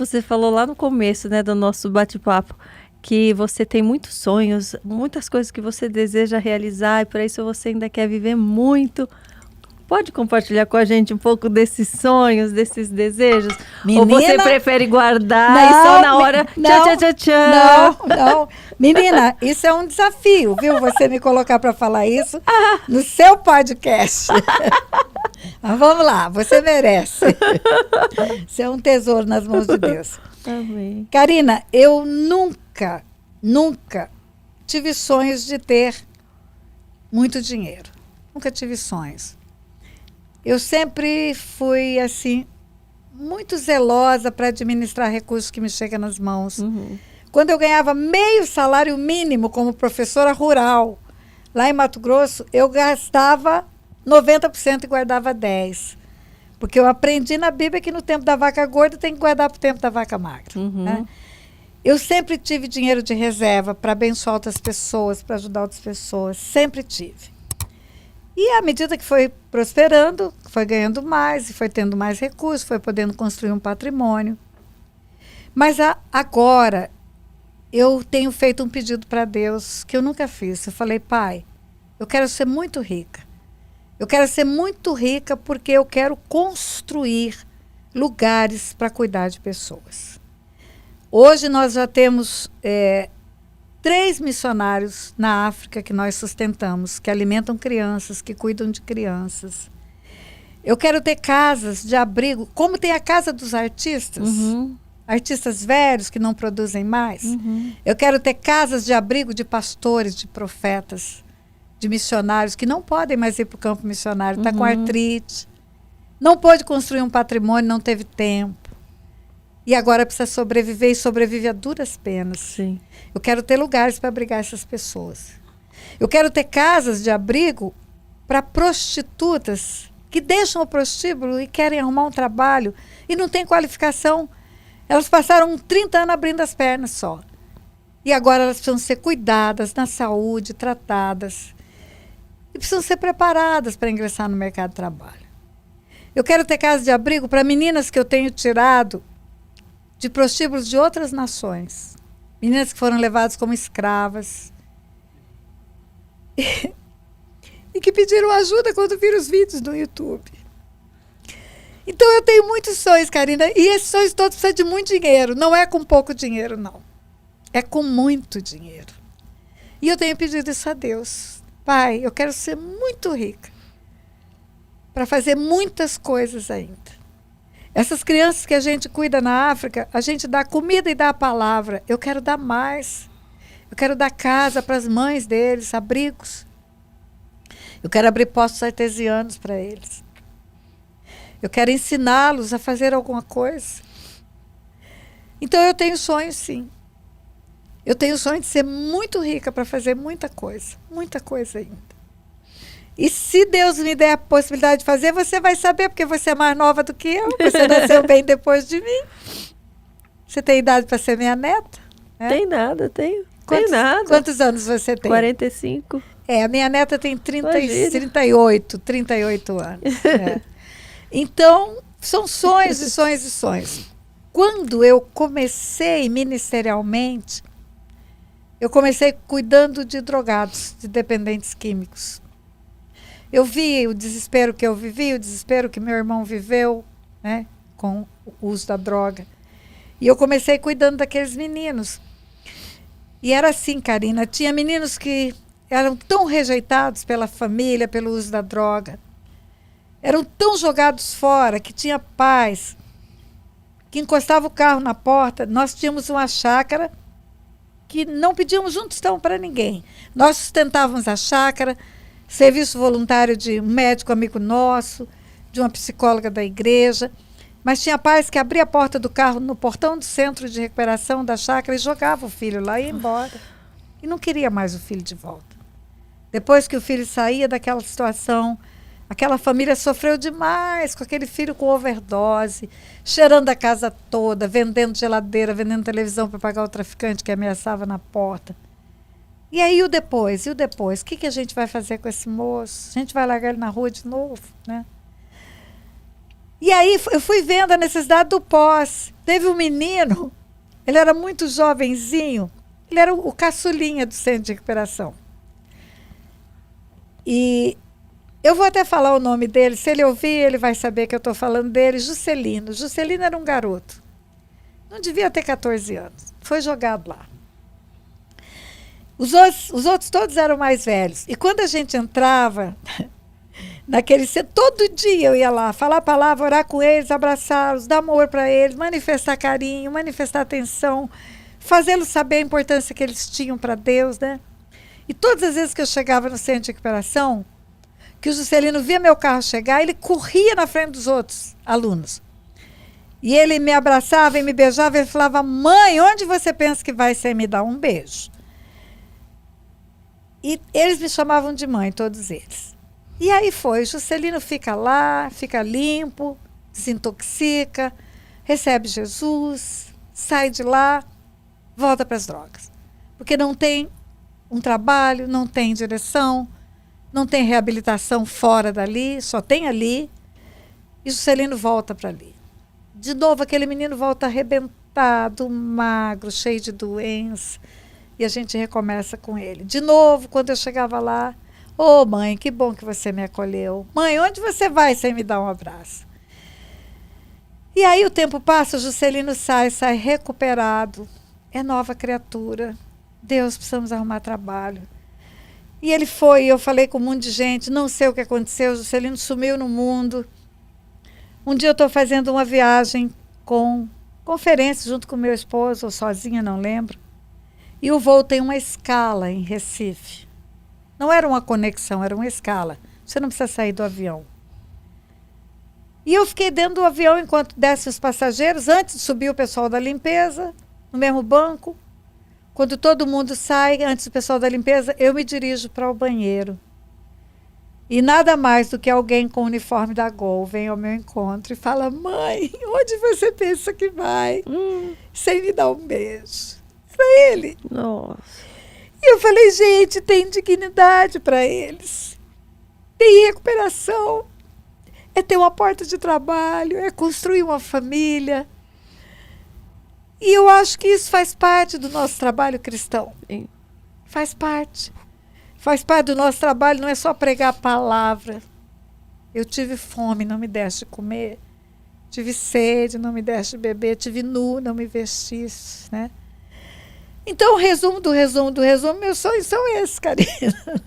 Você falou lá no começo, né, do nosso bate-papo, que você tem muitos sonhos, muitas coisas que você deseja realizar e por isso você ainda quer viver muito. Pode compartilhar com a gente um pouco desses sonhos, desses desejos? Menina, ou você prefere guardar não, e só na hora... não, tchau, tchau, tchau. não. Menina, isso é um desafio, viu? Você me colocar para falar isso no seu podcast. Mas vamos lá, você merece. Você é um tesouro nas mãos de Deus. Amém. Karina, eu nunca tive sonhos de ter muito dinheiro. Nunca tive sonhos. Eu sempre fui, assim, muito zelosa para administrar recursos que me chegam nas mãos. Uhum. Quando eu ganhava meio salário mínimo como professora rural, lá em Mato Grosso, eu gastava 90% e guardava 10%. Porque eu aprendi na Bíblia que no tempo da vaca gorda tem que guardar para o tempo da vaca magra. Uhum. Né? Eu sempre tive dinheiro de reserva para abençoar outras pessoas, para ajudar outras pessoas. Sempre tive. E à medida que foi prosperando, foi ganhando mais, foi tendo mais recursos, foi podendo construir um patrimônio. Mas agora eu tenho feito um pedido para Deus que eu nunca fiz. Eu falei, Pai, eu quero ser muito rica. Eu quero ser muito rica porque eu quero construir lugares para cuidar de pessoas. Hoje nós já temos 3 missionários na África que nós sustentamos, que alimentam crianças, que cuidam de crianças. Eu quero ter casas de abrigo, como tem a Casa dos Artistas, artistas velhos que não produzem mais. Eu quero ter casas de abrigo de pastores, de profetas, de missionários que não podem mais ir para o campo missionário, está com artrite, não pôde construir um patrimônio, não teve tempo. E agora precisa sobreviver e sobrevive a duras penas. Sim. Eu quero ter lugares para abrigar essas pessoas. Eu quero ter casas de abrigo para prostitutas que deixam o prostíbulo e querem arrumar um trabalho e não têm qualificação. Elas passaram 30 anos abrindo as pernas só. E agora elas precisam ser cuidadas na saúde, tratadas. E precisam ser preparadas para ingressar no mercado de trabalho. Eu quero ter casas de abrigo para meninas que eu tenho tirado de prostíbulos de outras nações. Meninas que foram levadas como escravas. E que pediram ajuda quando viram os vídeos no YouTube. Então eu tenho muitos sonhos, Karina. E esses sonhos todos precisam de muito dinheiro. Não é com pouco dinheiro, não. É com muito dinheiro. E eu tenho pedido isso a Deus. Pai, eu quero ser muito rica. Para fazer muitas coisas ainda. Essas crianças que a gente cuida na África, a gente dá comida e dá a palavra. Eu quero dar mais. Eu quero dar casa para as mães deles, abrigos. Eu quero abrir postos artesianos para eles. Eu quero ensiná-los a fazer alguma coisa. Então eu tenho sonhos, sim. Eu tenho sonho de ser muito rica para fazer muita coisa ainda. E se Deus me der a possibilidade de fazer, você vai saber, porque você é mais nova do que eu. Você nasceu bem depois de mim. Você tem idade para ser minha neta? Tem nada, tenho. Quantos, tem nada. Quantos anos você tem? 45. A minha neta tem 38 anos. Então, são sonhos e sonhos e sonhos. Quando eu comecei ministerialmente, eu comecei cuidando de drogados, de dependentes químicos. Eu vi o desespero que eu vivi, o desespero que meu irmão viveu, né, com o uso da droga. E eu comecei cuidando daqueles meninos. E era assim, Karina, tinha meninos que eram tão rejeitados pela família, pelo uso da droga. Eram tão jogados fora que tinha pais que encostavam o carro na porta. Nós tínhamos uma chácara que não pedíamos um tostão para ninguém. Nós sustentávamos a chácara, serviço voluntário de um médico amigo nosso, de uma psicóloga da igreja. Mas tinha pais que abriam a porta do carro no portão do centro de recuperação da chácara e jogavam o filho lá e ia embora. E não queria mais o filho de volta. Depois que o filho saía daquela situação, aquela família sofreu demais com aquele filho com overdose, cheirando a casa toda, vendendo geladeira, vendendo televisão para pagar o traficante que ameaçava na porta. E aí o depois? E o depois? O que a gente vai fazer com esse moço? A gente vai largar ele na rua de novo, né? E aí eu fui vendo a necessidade do pós. Teve um menino, ele era muito jovenzinho, ele era o caçulinha do centro de recuperação. E eu vou até falar o nome dele, se ele ouvir, ele vai saber que eu estou falando dele, Juscelino. Juscelino era um garoto, não devia ter 14 anos, foi jogado lá. Os outros todos eram mais velhos. E quando a gente entrava naquele centro, todo dia eu ia lá, falar a palavra, orar com eles, abraçá-los, dar amor para eles, manifestar carinho, manifestar atenção, fazê-los saber a importância que eles tinham para Deus, né? E todas as vezes que eu chegava no centro de recuperação, que o Juscelino via meu carro chegar, ele corria na frente dos outros alunos. E ele me abraçava e me beijava, ele falava, mãe, onde você pensa que vai sem me dar um beijo? E eles me chamavam de mãe, todos eles. E aí foi, o Juscelino fica lá, fica limpo, se intoxica, recebe Jesus, sai de lá, volta para as drogas. Porque não tem um trabalho, não tem direção, não tem reabilitação fora dali, só tem ali, e o Juscelino volta para ali. De novo, aquele menino volta arrebentado, magro, cheio de doença, e a gente recomeça com ele. De novo, quando eu chegava lá, ô mãe, que bom que você me acolheu. Mãe, onde você vai sem me dar um abraço? E aí o tempo passa, o Juscelino sai recuperado, é nova criatura. Deus, precisamos arrumar trabalho. E ele foi, eu falei com um monte de gente, não sei o que aconteceu, o Juscelino sumiu no mundo. Um dia eu estou fazendo uma viagem com conferência junto com meu esposo, ou sozinha, não lembro. E o voo tem uma escala em Recife. Não era uma conexão, era uma escala. Você não precisa sair do avião. E eu fiquei dentro do avião enquanto descem os passageiros, antes de subir o pessoal da limpeza, no mesmo banco. Quando todo mundo sai, antes do pessoal da limpeza, eu me dirijo para o banheiro. E nada mais do que alguém com o uniforme da Gol vem ao meu encontro e fala, mãe, onde você pensa que vai? Sem me dar um beijo. Era ele. Nossa. E eu falei, gente, tem dignidade para eles. Tem recuperação. É ter uma porta de trabalho, é construir uma família. E eu acho que isso faz parte do nosso trabalho cristão. Sim. Faz parte. Faz parte do nosso trabalho, não é só pregar a palavra. Eu tive fome, não me deste de comer. Tive sede, não me deste de beber. Tive nu, não me vestiste, né? Então, o resumo do resumo do resumo, meus sonhos são esses, Karina.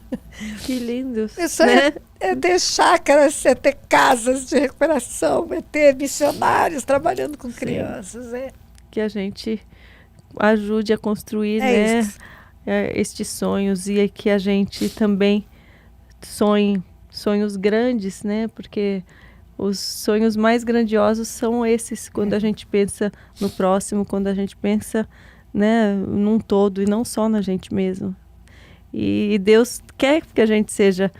Que lindos. Meu sonho é ter chácaras, é ter casas de recuperação, é ter missionários trabalhando com crianças. É. Que a gente ajude a construir, estes sonhos, e que a gente também sonhe sonhos grandes, né? Porque os sonhos mais grandiosos são esses, quando a gente pensa no próximo, quando a gente pensa, né, num todo e não só na gente mesmo. E Deus quer que a gente seja,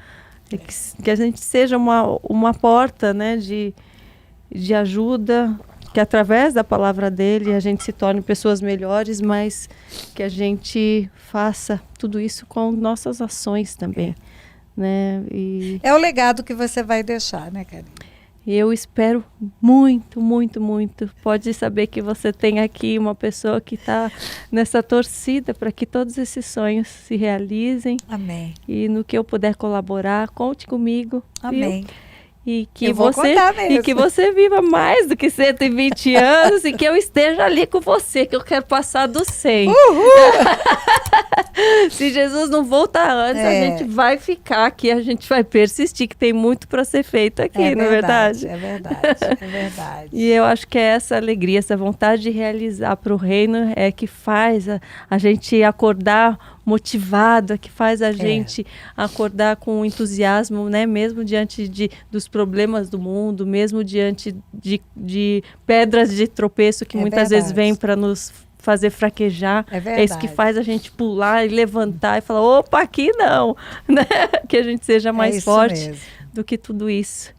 que a gente seja uma porta, né, de ajuda, que através da palavra dele a gente se torne pessoas melhores, mas que a gente faça tudo isso com nossas ações também, né? E é o legado que você vai deixar, né, Karina? eu espero muito, muito, muito. Pode saber que você tem aqui uma pessoa que está nessa torcida para que todos esses sonhos se realizem. Amém. E no que eu puder colaborar, conte comigo. Amém. Viu? E que você viva mais do que 120 anos e que eu esteja ali com você, que eu quero passar dos 100. Uhul! Se Jesus não voltar antes, a gente vai ficar aqui, a gente vai persistir, que tem muito para ser feito aqui, não é verdade? É verdade, é verdade. E eu acho que é essa alegria, essa vontade de realizar para o reino é que faz a gente acordar motivada, que faz a gente acordar com entusiasmo, né? Mesmo diante dos problemas do mundo, mesmo diante de pedras de tropeço que muitas vezes vêm para nos fazer fraquejar. É isso que faz a gente pular e levantar e falar, opa, aqui não, né? Que a gente seja mais forte do que tudo isso.